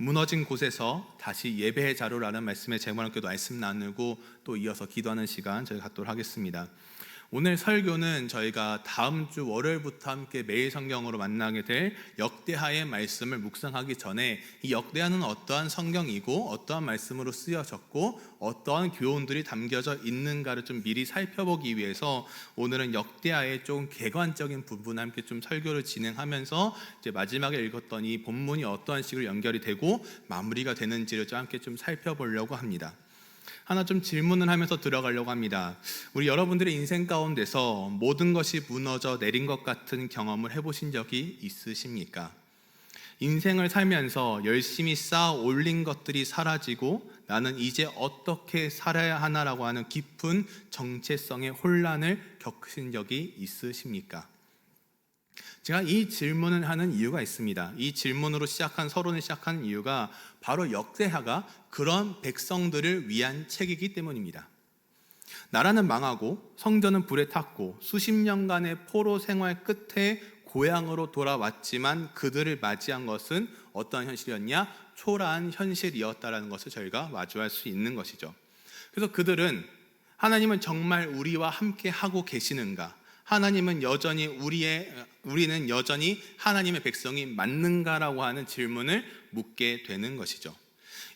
무너진 곳에서 다시 예배의 자료라는 말씀의 제목을 함께 말씀 나누고 또 이어서 기도하는 시간 저희 갖도록 하겠습니다. 오늘 설교는 저희가 다음 주 월요일부터 함께 매일 성경으로 만나게 될 역대하의 말씀을 묵상하기 전에 이 역대하는 어떠한 성경이고 어떠한 말씀으로 쓰여졌고 어떠한 교훈들이 담겨져 있는가를 좀 미리 살펴보기 위해서 오늘은 역대하의 좀 개관적인 부분 함께 좀 설교를 진행하면서 이제 마지막에 읽었던 이 본문이 어떠한 식으로 연결이 되고 마무리가 되는지를 좀 함께 좀 살펴보려고 합니다. 하나 좀 질문을 하면서 들어가려고 합니다. 우리 여러분들의 인생 가운데서 모든 것이 무너져 내린 것 같은 경험을 해보신 적이 있으십니까? 인생을 살면서 열심히 쌓아 올린 것들이 사라지고 나는 이제 어떻게 살아야 하나라고 하는 깊은 정체성의 혼란을 겪으신 적이 있으십니까? 제가 이 질문을 하는 이유가 있습니다. 이 질문으로 서론을 시작한 이유가 바로 역대하가 그런 백성들을 위한 책이기 때문입니다. 나라는 망하고 성전은 불에 탔고 수십 년간의 포로 생활 끝에 고향으로 돌아왔지만 그들을 맞이한 것은 어떤 현실이었냐? 초라한 현실이었다는 것을 저희가 마주할 수 있는 것이죠. 그래서 그들은 하나님은 정말 우리와 함께 하고 계시는가? 하나님은 여전히 우리는 여전히 하나님의 백성이 맞는가라고 하는 질문을 묻게 되는 것이죠.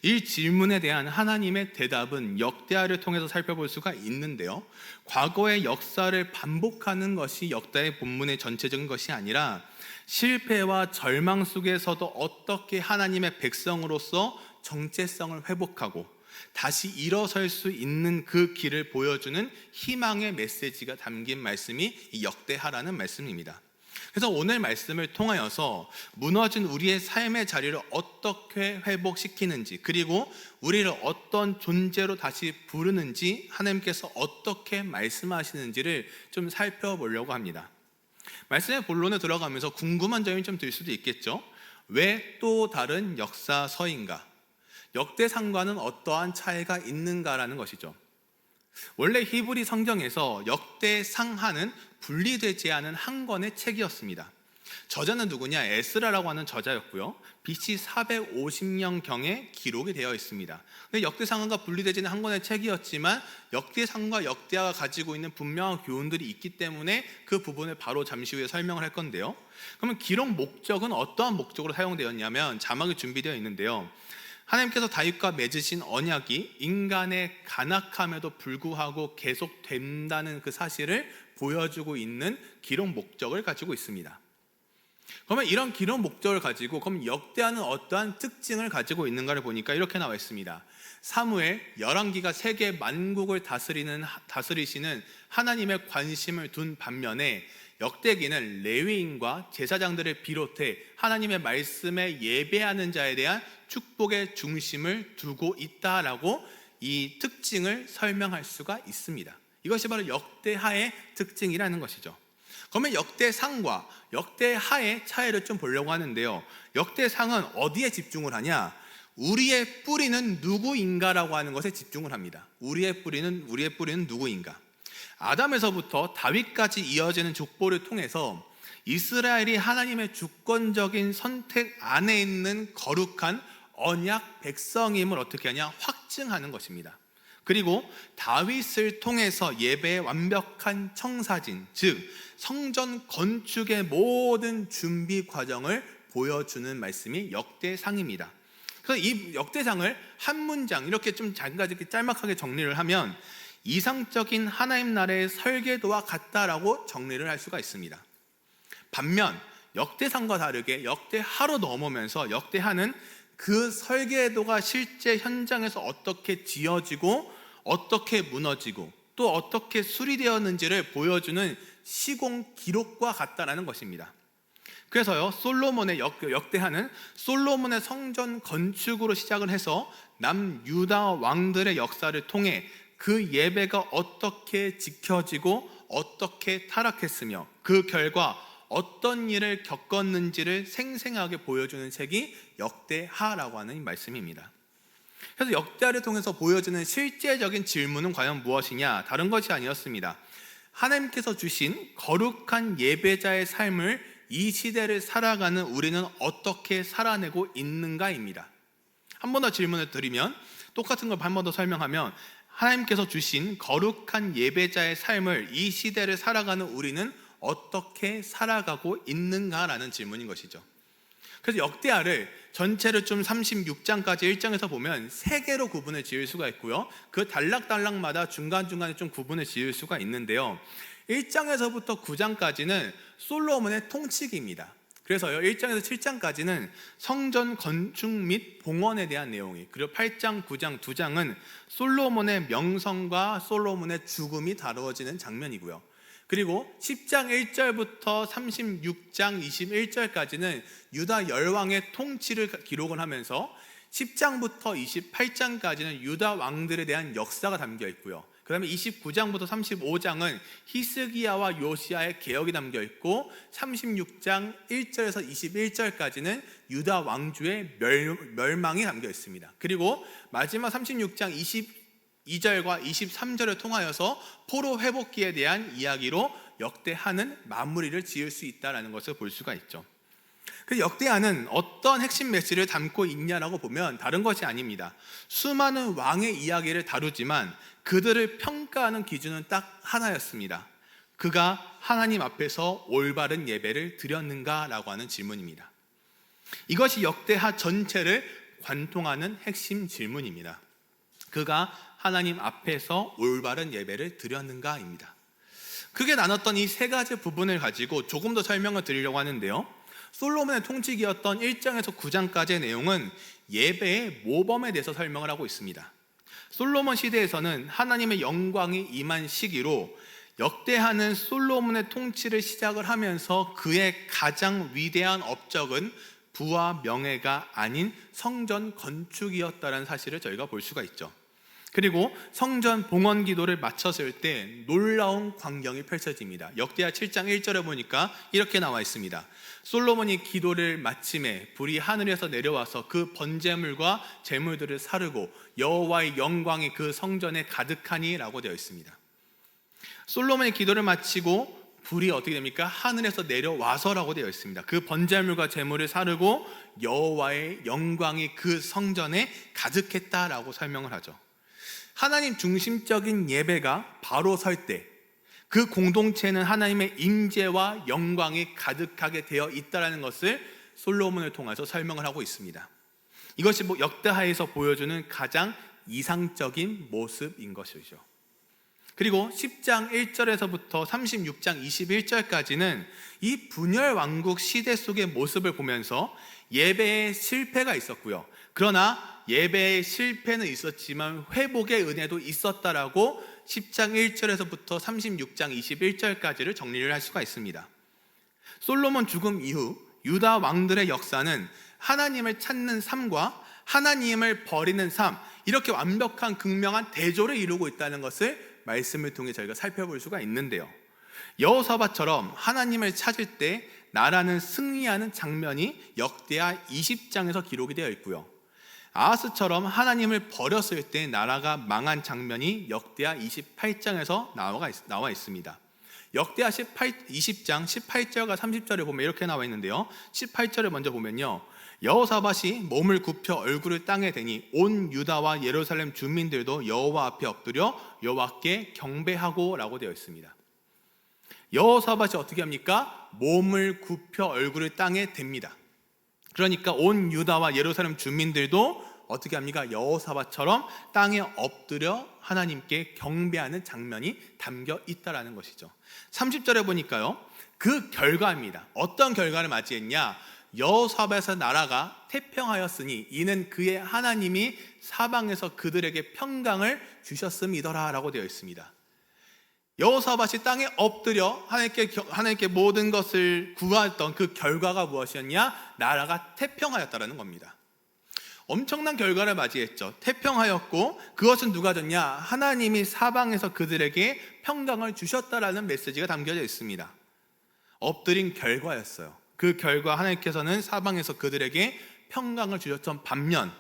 이 질문에 대한 하나님의 대답은 역대하를 통해서 살펴볼 수가 있는데요, 과거의 역사를 반복하는 것이 역대의 본문의 전체적인 것이 아니라 실패와 절망 속에서도 어떻게 하나님의 백성으로서 정체성을 회복하고 다시 일어설 수 있는 그 길을 보여주는 희망의 메시지가 담긴 말씀이 이 역대하라는 말씀입니다. 그래서 오늘 말씀을 통하여서 무너진 우리의 삶의 자리를 어떻게 회복시키는지, 그리고 우리를 어떤 존재로 다시 부르는지, 하나님께서 어떻게 말씀하시는지를 좀 살펴보려고 합니다. 말씀의 본론에 들어가면서 궁금한 점이 좀 들 수도 있겠죠. 왜 또 다른 역사서인가? 역대상과는 어떠한 차이가 있는가라는 것이죠. 원래 히브리 성경에서 역대상하는 분리되지 않은 한 권의 책이었습니다. 저자는 누구냐? 에스라라고 하는 저자였고요, BC 450년경에 기록이 되어 있습니다. 근데 역대상하가 분리되지는 한 권의 책이었지만 역대상과 역대하가 가지고 있는 분명한 교훈들이 있기 때문에 그 부분을 바로 잠시 후에 설명을 할 건데요, 그러면 기록 목적은 어떠한 목적으로 사용되었냐면 자막이 준비되어 있는데요, 하나님께서 다윗과 맺으신 언약이 인간의 간악함에도 불구하고 계속된다는 그 사실을 보여주고 있는 기록 목적을 가지고 있습니다. 그러면 이런 기록 목적을 가지고 그럼 역대하는 어떠한 특징을 가지고 있는가를 보니까 이렇게 나와 있습니다. 사무엘, 열왕기가 세계 만국을 다스리시는 하나님의 관심을 둔 반면에 역대기는 레위인과 제사장들을 비롯해 하나님의 말씀에 예배하는 자에 대한 축복의 중심을 두고 있다라고 이 특징을 설명할 수가 있습니다. 이것이 바로 역대하의 특징이라는 것이죠. 그러면 역대상과 역대하의 차이를 좀 보려고 하는데요, 역대상은 어디에 집중을 하냐? 우리의 뿌리는 누구인가라고 하는 것에 집중을 합니다. 우리의 뿌리는 누구인가? 아담에서부터 다윗까지 이어지는 족보를 통해서 이스라엘이 하나님의 주권적인 선택 안에 있는 거룩한 언약 백성임을 어떻게 하냐? 확증하는 것입니다. 그리고 다윗을 통해서 예배의 완벽한 청사진, 즉 성전 건축의 모든 준비 과정을 보여주는 말씀이 역대상입니다. 그래서 이 역대상을 한 문장 이렇게 좀 짤막하게 정리를 하면 이상적인 하나님 나라의 설계도와 같다라고 정리를 할 수가 있습니다. 반면 역대상과 다르게 역대하로 넘으면서 역대하는 그 설계도가 실제 현장에서 어떻게 지어지고 어떻게 무너지고 또 어떻게 수리되었는지를 보여주는 시공 기록과 같다라는 것입니다. 그래서요, 솔로몬의 역대하는 솔로몬의 성전 건축으로 시작을 해서 남유다 왕들의 역사를 통해 그 예배가 어떻게 지켜지고 어떻게 타락했으며 그 결과 어떤 일을 겪었는지를 생생하게 보여주는 책이 역대하라고 하는 말씀입니다. 그래서 역대하를 통해서 보여주는 실제적인 질문은 과연 무엇이냐? 다른 것이 아니었습니다. 하나님께서 주신 거룩한 예배자의 삶을 이 시대를 살아가는 우리는 어떻게 살아내고 있는가입니다. 한 번 더 질문을 드리면, 똑같은 걸 한 번 더 설명하면, 하나님께서 주신 거룩한 예배자의 삶을 이 시대를 살아가는 우리는 어떻게 살아가고 있는가라는 질문인 것이죠. 그래서 역대하를 전체를 좀 36장까지 1장에서 보면 세 개로 구분을 지을 수가 있고요, 그 단락단락마다 중간중간에 좀 구분을 지을 수가 있는데요, 1장에서부터 9장까지는 솔로몬의 통치기입니다. 그래서요, 1장에서 7장까지는 성전 건축 및 봉헌에 대한 내용이, 그리고 8장, 9장, 2장은 솔로몬의 명성과 솔로몬의 죽음이 다루어지는 장면이고요, 그리고 10장 1절부터 36장 21절까지는 유다 열왕의 통치를 기록을 하면서 10장부터 28장까지는 유다 왕들에 대한 역사가 담겨 있고요, 그 다음에 29장부터 35장은 히스기야와 요시야의 개혁이 담겨 있고, 36장 1절에서 21절까지는 유다 왕조의 멸망이 담겨 있습니다. 그리고 마지막 36장 22절과 23절을 통하여서 포로 회복기에 대한 이야기로 역대하는 마무리를 지을 수 있다는 것을 볼 수가 있죠. 그 역대하는 어떤 핵심 메시지를 담고 있냐라고 보면 다른 것이 아닙니다. 수많은 왕의 이야기를 다루지만 그들을 평가하는 기준은 딱 하나였습니다. 그가 하나님 앞에서 올바른 예배를 드렸는가라고 하는 질문입니다. 이것이 역대하 전체를 관통하는 핵심 질문입니다. 그가 하나님 앞에서 올바른 예배를 드렸는가입니다. 크게 나눴던 이 세 가지 부분을 가지고 조금 더 설명을 드리려고 하는데요, 솔로몬의 통치기였던 1장에서 9장까지의 내용은 예배의 모범에 대해서 설명을 하고 있습니다. 솔로몬 시대에서는 하나님의 영광이 임한 시기로 역대하는 솔로몬의 통치를 시작을 하면서 그의 가장 위대한 업적은 부와 명예가 아닌 성전 건축이었다는 사실을 저희가 볼 수가 있죠. 그리고 성전 봉헌 기도를 마쳤을 때 놀라운 광경이 펼쳐집니다. 역대하 7장 1절에 보니까 이렇게 나와 있습니다. 솔로몬이 기도를 마침에 불이 하늘에서 내려와서 그 번제물과 제물들을 사르고 여호와의 영광이 그 성전에 가득하니 라고 되어 있습니다. 솔로몬이 기도를 마치고 불이 어떻게 됩니까? 하늘에서 내려와서라고 되어 있습니다. 그 번제물과 제물을 사르고 여호와의 영광이 그 성전에 가득했다라고 설명을 하죠. 하나님 중심적인 예배가 바로 설 때 그 공동체는 하나님의 임재와 영광이 가득하게 되어 있다는 것을 솔로몬을 통해서 설명을 하고 있습니다. 이것이 역대하에서 보여주는 가장 이상적인 모습인 것이죠. 그리고 10장 1절에서부터 36장 21절까지는 이 분열 왕국 시대 속의 모습을 보면서 예배에 실패가 있었고요, 그러나 예배의 실패는 있었지만 회복의 은혜도 있었다라고 10장 1절에서부터 36장 21절까지를 정리를 할 수가 있습니다. 솔로몬 죽음 이후 유다 왕들의 역사는 하나님을 찾는 삶과 하나님을 버리는 삶, 이렇게 완벽한 극명한 대조를 이루고 있다는 것을 말씀을 통해 저희가 살펴볼 수가 있는데요, 여호사밧처럼 하나님을 찾을 때 나라는 승리하는 장면이 역대하 20장에서 기록이 되어 있고요, 아하스처럼 하나님을 버렸을 때 나라가 망한 장면이 역대하 28장에서 나와 있습니다. 역대하 20장 18절과 30절에 보면 이렇게 나와 있는데요, 18절을 먼저 보면요, 여호사밧이 몸을 굽혀 얼굴을 땅에 대니 온 유다와 예루살렘 주민들도 여호와 앞에 엎드려 여호와께 경배하고 라고 되어 있습니다. 여호사밧이 어떻게 합니까? 몸을 굽혀 얼굴을 땅에 댑니다. 그러니까 온 유다와 예루살렘 주민들도 어떻게 합니까? 여호사밧처럼 땅에 엎드려 하나님께 경배하는 장면이 담겨 있다라는 것이죠. 30절에 보니까요, 그 결과입니다. 어떤 결과를 맞이했냐? 여호사밧의 나라가 태평하였으니 이는 그의 하나님이 사방에서 그들에게 평강을 주셨음이더라 라고 되어 있습니다. 여호사밧이 땅에 엎드려 하나님께 모든 것을 구하였던 그 결과가 무엇이었냐? 나라가 태평하였다라는 겁니다. 엄청난 결과를 맞이했죠. 태평하였고 그것은 누가 줬냐? 하나님이 사방에서 그들에게 평강을 주셨다라는 메시지가 담겨져 있습니다. 엎드린 결과였어요. 그 결과 하나님께서는 사방에서 그들에게 평강을 주셨던 반면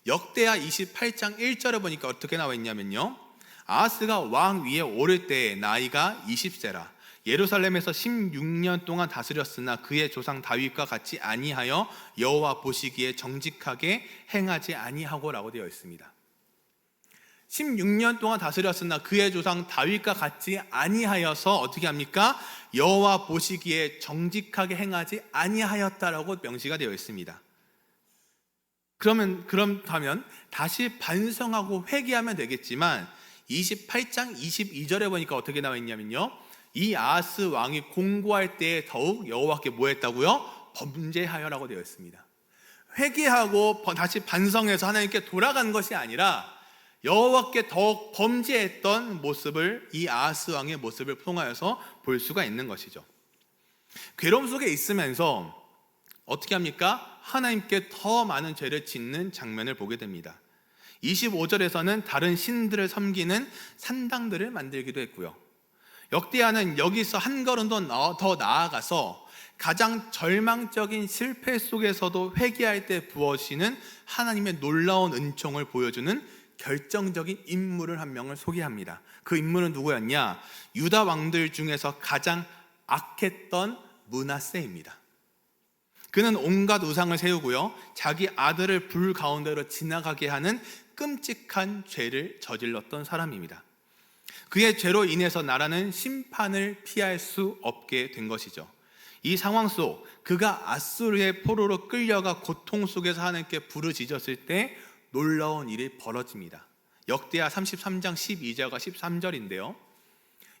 역대하 28장 1절에 보니까 어떻게 나와 있냐면요, 아하스가 왕 위에 오를 때 나이가 20세라 예루살렘에서 16년 동안 다스렸으나 그의 조상 다윗과 같이 아니하여 여호와 보시기에 정직하게 행하지 아니하고라고 되어 있습니다. 16년 동안 다스렸으나 그의 조상 다윗과 같이 아니하여서 어떻게 합니까? 여호와 보시기에 정직하게 행하지 아니하였다라고 명시가 되어 있습니다. 그렇다면 다시 반성하고 회개하면 되겠지만 28장 22절에 보니까 어떻게 나와 있냐면요, 이 아하스 왕이 공고할 때에 더욱 여호와께 뭐 했다고요? 범죄하여라고 되어 있습니다. 회개하고 다시 반성해서 하나님께 돌아간 것이 아니라 여호와께 더욱 범죄했던 모습을, 이 아하스 왕의 모습을 통하여서 볼 수가 있는 것이죠. 괴로움 속에 있으면서 어떻게 합니까? 하나님께 더 많은 죄를 짓는 장면을 보게 됩니다. 25절에서는 다른 신들을 섬기는 산당들을 만들기도 했고요. 역대하는 여기서 한 걸음 더 나아가서 가장 절망적인 실패 속에서도 회개할 때 부어지는 하나님의 놀라운 은총을 보여주는 결정적인 인물을 한 명을 소개합니다. 그 인물은 누구였냐? 유다 왕들 중에서 가장 악했던 므낫세입니다. 그는 온갖 우상을 세우고요, 자기 아들을 불 가운데로 지나가게 하는 끔찍한 죄를 저질렀던 사람입니다. 그의 죄로 인해서 나라는 심판을 피할 수 없게 된 것이죠. 이 상황 속 그가 아수르의 포로로 끌려가 고통 속에서 하나님께 부르짖었을 때 놀라운 일이 벌어집니다. 역대하 33장 12절과 13절인데요.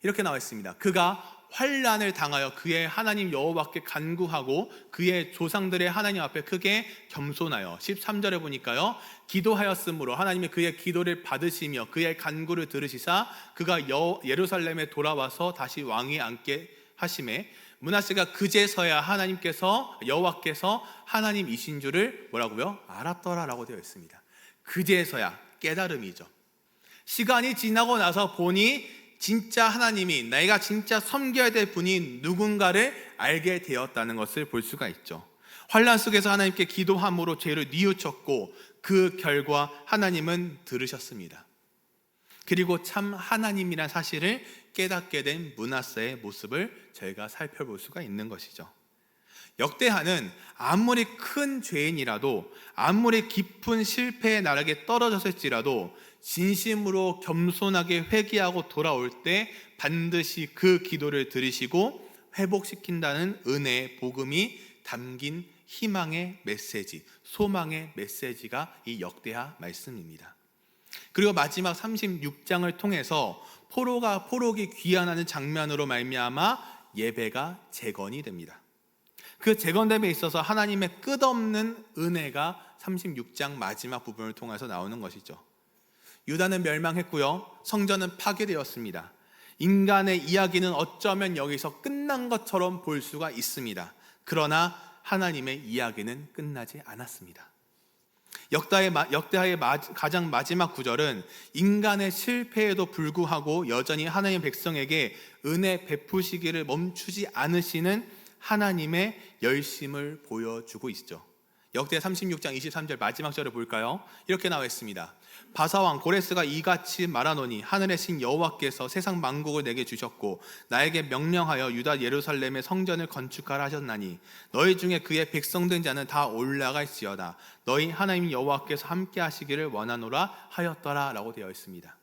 이렇게 나와 있습니다. 그가 환난을 당하여 그의 하나님 여호와께 간구하고 그의 조상들의 하나님 앞에 크게 겸손하여, 13절에 보니까요, 기도하였으므로 하나님이 그의 기도를 받으시며 그의 간구를 들으시사 그가 예루살렘에 돌아와서 다시 왕위에 앉게 하심에 므낫세가 그제서야 여호와께서 하나님이신 줄을 뭐라고요? 알았더라라고 되어 있습니다. 그제서야, 깨달음이죠. 시간이 지나고 나서 보니 진짜 하나님이, 내가 진짜 섬겨야 될 분이 누군가를 알게 되었다는 것을 볼 수가 있죠. 환난 속에서 하나님께 기도함으로 죄를 뉘우쳤고 그 결과 하나님은 들으셨습니다. 그리고 참 하나님이란 사실을 깨닫게 된 므낫세의 모습을 저희가 살펴볼 수가 있는 것이죠. 역대하는 아무리 큰 죄인이라도, 아무리 깊은 실패의 나락에 떨어졌을지라도 진심으로 겸손하게 회개하고 돌아올 때 반드시 그 기도를 들으시고 회복시킨다는 은혜의 복음이 담긴 희망의 메시지, 소망의 메시지가 이 역대하 말씀입니다. 그리고 마지막 36장을 통해서 포록이 귀환하는 장면으로 말미암아 예배가 재건이 됩니다. 그 재건됨에 있어서 하나님의 끝없는 은혜가 36장 마지막 부분을 통해서 나오는 것이죠. 유다는 멸망했고요, 성전은 파괴되었습니다. 인간의 이야기는 어쩌면 여기서 끝난 것처럼 볼 수가 있습니다. 그러나 하나님의 이야기는 끝나지 않았습니다. 역대하의 가장 마지막 구절은 인간의 실패에도 불구하고 여전히 하나님의 백성에게 은혜 베푸시기를 멈추지 않으시는 하나님의 열심을 보여주고 있죠. 역대 36장 23절 마지막 절을 볼까요? 이렇게 나와 있습니다. 바사왕 고레스가 이같이 말하노니 하늘의 신 여호와께서 세상 만국을 내게 주셨고 나에게 명령하여 유다 예루살렘의 성전을 건축하라 하셨나니 너희 중에 그의 백성된 자는 다 올라갈지어다. 너희 하나님 여호와께서 함께 하시기를 원하노라 하였더라 라고 되어 있습니다.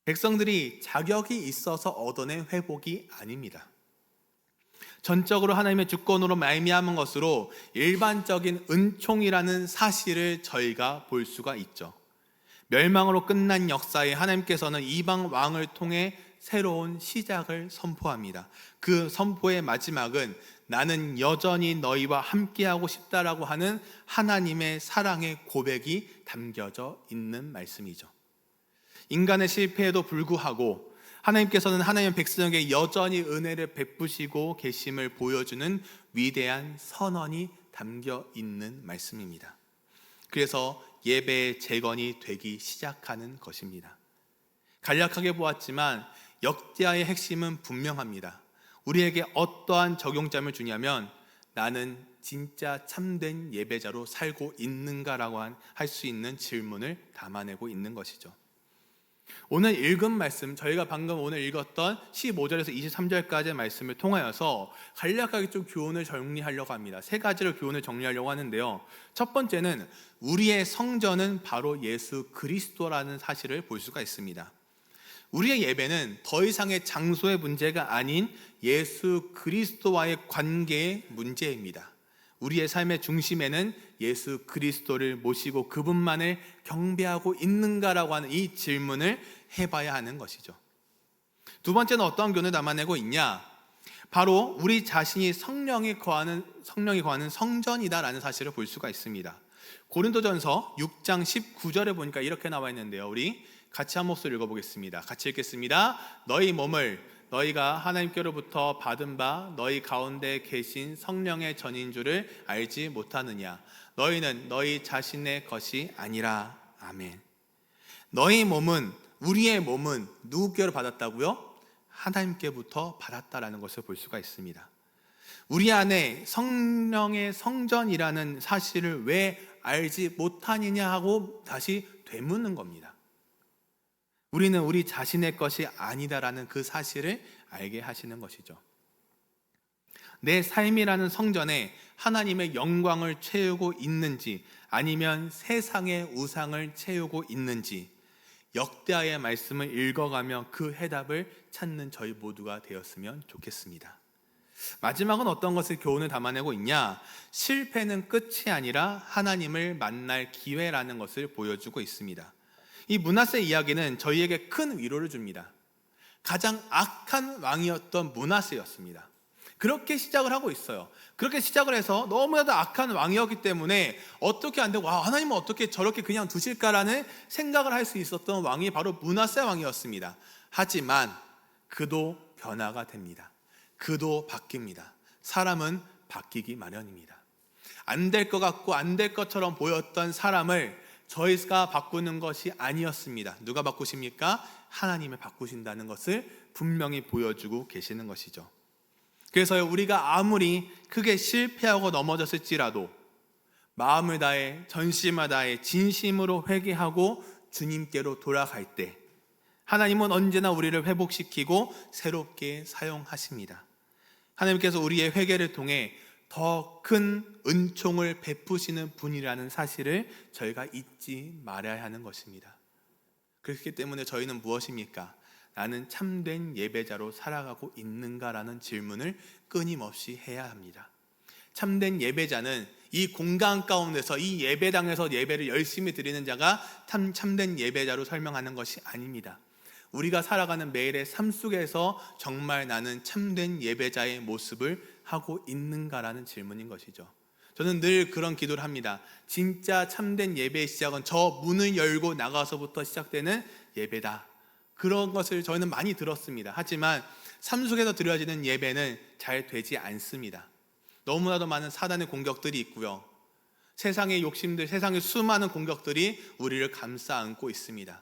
백성들이 자격이 있어서 얻어낸 회복이 아닙니다. 전적으로 하나님의 주권으로 말미암은 것으로 일반적인 은총이라는 사실을 저희가 볼 수가 있죠. 멸망으로 끝난 역사에 하나님께서는 이방 왕을 통해 새로운 시작을 선포합니다. 그 선포의 마지막은 나는 여전히 너희와 함께하고 싶다라고 하는 하나님의 사랑의 고백이 담겨져 있는 말씀이죠. 인간의 실패에도 불구하고 하나님께서는 하나님의 백성에게 여전히 은혜를 베푸시고 계심을 보여주는 위대한 선언이 담겨 있는 말씀입니다. 그래서 예배의 재건이 되기 시작하는 것입니다. 간략하게 보았지만 역대하의 핵심은 분명합니다. 우리에게 어떠한 적용점을 주냐면 나는 진짜 참된 예배자로 살고 있는가라고 할 수 있는 질문을 담아내고 있는 것이죠. 오늘 읽은 말씀, 저희가 방금 오늘 읽었던 15절에서 23절까지의 말씀을 통하여서 간략하게 좀 교훈을 정리하려고 합니다. 세 가지로 교훈을 정리하려고 하는데요. 첫 번째는 우리의 성전은 바로 예수 그리스도라는 사실을 볼 수가 있습니다. 우리의 예배는 더 이상의 장소의 문제가 아닌 예수 그리스도와의 관계의 문제입니다. 우리의 삶의 중심에는 예수 그리스도를 모시고 그분만을 경배하고 있는가라고 하는 이 질문을 해봐야 하는 것이죠. 두 번째는 어떠한 교훈을 담아내고 있냐? 바로 우리 자신이 성령이 거하는 성전이다라는 사실을 볼 수가 있습니다. 고린도전서 6장 19절에 보니까 이렇게 나와 있는데요. 우리 같이 한 목소리 읽어보겠습니다. 같이 읽겠습니다. 너희 몸을 너희가 하나님께로부터 받은 바 너희 가운데 계신 성령의 전인 줄을 알지 못하느냐? 너희는 너희 자신의 것이 아니라. 아멘. 너희 몸은, 우리의 몸은 누구께로 받았다고요? 하나님께부터 받았다라는 것을 볼 수가 있습니다. 우리 안에 성령의 성전이라는 사실을 왜 알지 못하느냐 하고 다시 되묻는 겁니다. 우리는 우리 자신의 것이 아니다라는 그 사실을 알게 하시는 것이죠. 내 삶이라는 성전에 하나님의 영광을 채우고 있는지 아니면 세상의 우상을 채우고 있는지 역대하의 말씀을 읽어가며 그 해답을 찾는 저희 모두가 되었으면 좋겠습니다. 마지막은 어떤 것을 교훈을 담아내고 있냐? 실패는 끝이 아니라 하나님을 만날 기회라는 것을 보여주고 있습니다. 이 므낫세 이야기는 저희에게 큰 위로를 줍니다. 가장 악한 왕이었던 므낫세였습니다. 그렇게 시작을 하고 있어요. 그렇게 시작을 해서 너무나도 악한 왕이었기 때문에 어떻게 안 되고 하나님은 어떻게 저렇게 그냥 두실까라는 생각을 할 수 있었던 왕이 바로 므낫세 왕이었습니다. 하지만 그도 변화가 됩니다. 그도 바뀝니다. 사람은 바뀌기 마련입니다. 안 될 것 같고 안 될 것처럼 보였던 사람을 저희가 바꾸는 것이 아니었습니다. 누가 바꾸십니까? 하나님을 바꾸신다는 것을 분명히 보여주고 계시는 것이죠. 그래서 우리가 아무리 크게 실패하고 넘어졌을지라도 마음을 다해 전심을 다해 진심으로 회개하고 주님께로 돌아갈 때 하나님은 언제나 우리를 회복시키고 새롭게 사용하십니다. 하나님께서 우리의 회개를 통해 더 큰 은총을 베푸시는 분이라는 사실을 저희가 잊지 말아야 하는 것입니다. 그렇기 때문에 저희는 무엇입니까? 나는 참된 예배자로 살아가고 있는가라는 질문을 끊임없이 해야 합니다. 참된 예배자는 이 공간 가운데서 이 예배당에서 예배를 열심히 드리는 자가 참된 예배자로 설명하는 것이 아닙니다. 우리가 살아가는 매일의 삶 속에서 정말 나는 참된 예배자의 모습을 하고 있는가라는 질문인 것이죠. 저는 늘 그런 기도를 합니다. 진짜 참된 예배의 시작은 저 문을 열고 나가서부터 시작되는 예배다. 그런 것을 저희는 많이 들었습니다. 하지만 삶 속에서 드려지는 예배는 잘 되지 않습니다. 너무나도 많은 사단의 공격들이 있고요. 세상의 욕심들, 세상의 수많은 공격들이 우리를 감싸 안고 있습니다.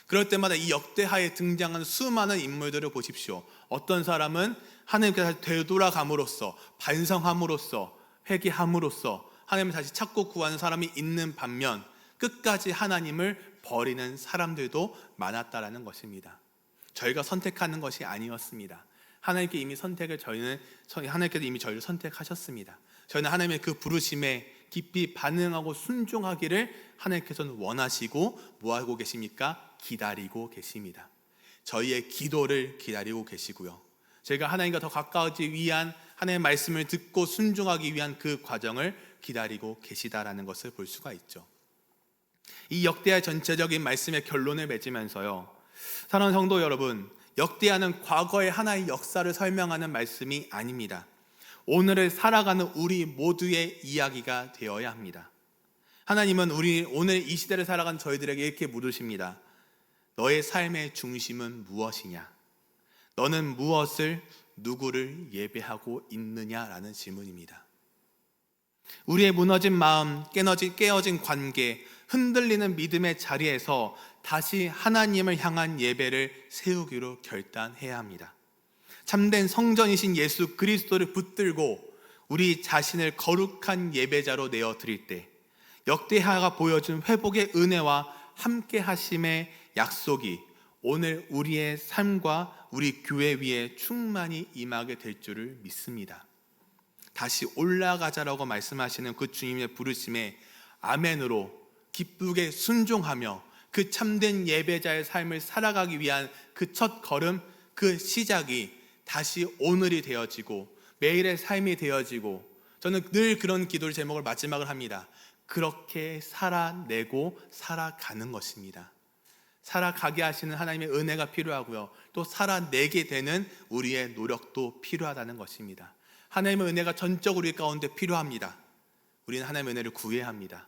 그럴 때마다 이 역대하에 등장한 수많은 인물들을 보십시오. 어떤 사람은 하나님께서 되돌아감으로써, 반성함으로써, 회개함으로써 하나님을 다시 찾고 구하는 사람이 있는 반면 끝까지 하나님을 버리는 사람들도 많았다라는 것입니다. 저희가 선택하는 것이 아니었습니다. 하나님께 이미 하나님께서 이미 저희를 선택하셨습니다. 저희는 하나님의 그 부르심에 깊이 반응하고 순종하기를 하나님께서는 원하시고 뭐 하고 계십니까? 기다리고 계십니다. 저희의 기도를 기다리고 계시고요. 저희가 하나님과 더 가까워지기 위한 하나님의 말씀을 듣고 순종하기 위한 그 과정을 기다리고 계시다라는 것을 볼 수가 있죠. 이 역대하 전체적인 말씀의 결론을 맺으면서요, 사랑하는 성도 여러분, 역대하는 과거의 하나의 역사를 설명하는 말씀이 아닙니다. 오늘을 살아가는 우리 모두의 이야기가 되어야 합니다. 하나님은 오늘 이 시대를 살아가는 저희들에게 이렇게 물으십니다. 너의 삶의 중심은 무엇이냐? 너는 무엇을, 누구를 예배하고 있느냐라는 질문입니다. 우리의 무너진 마음, 깨어진 관계, 흔들리는 믿음의 자리에서 다시 하나님을 향한 예배를 세우기로 결단해야 합니다. 참된 성전이신 예수 그리스도를 붙들고 우리 자신을 거룩한 예배자로 내어 드릴 때 역대하가 보여준 회복의 은혜와 함께 하심의 약속이 오늘 우리의 삶과 우리 교회 위에 충만히 임하게 될 줄을 믿습니다. 다시 올라가자라고 말씀하시는 그 주님의 부르심에 아멘으로 기쁘게 순종하며 그 참된 예배자의 삶을 살아가기 위한 그 첫 걸음, 그 시작이 다시 오늘이 되어지고 매일의 삶이 되어지고, 저는 늘 그런 기도를 제목을 마지막을 합니다. 그렇게 살아내고 살아가는 것입니다. 살아가게 하시는 하나님의 은혜가 필요하고요, 또 살아내게 되는 우리의 노력도 필요하다는 것입니다. 하나님의 은혜가 전적으로 우리 가운데 필요합니다. 우리는 하나님의 은혜를 구해야 합니다.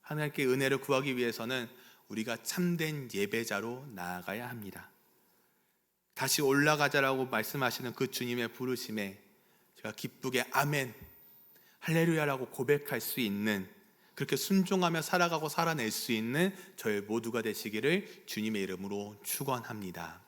하나님께 은혜를 구하기 위해서는 우리가 참된 예배자로 나아가야 합니다. 다시 올라가자라고 말씀하시는 그 주님의 부르심에 제가 기쁘게 아멘, 할렐루야라고 고백할 수 있는, 그렇게 순종하며 살아가고 살아낼 수 있는 저희 모두가 되시기를 주님의 이름으로 축원합니다.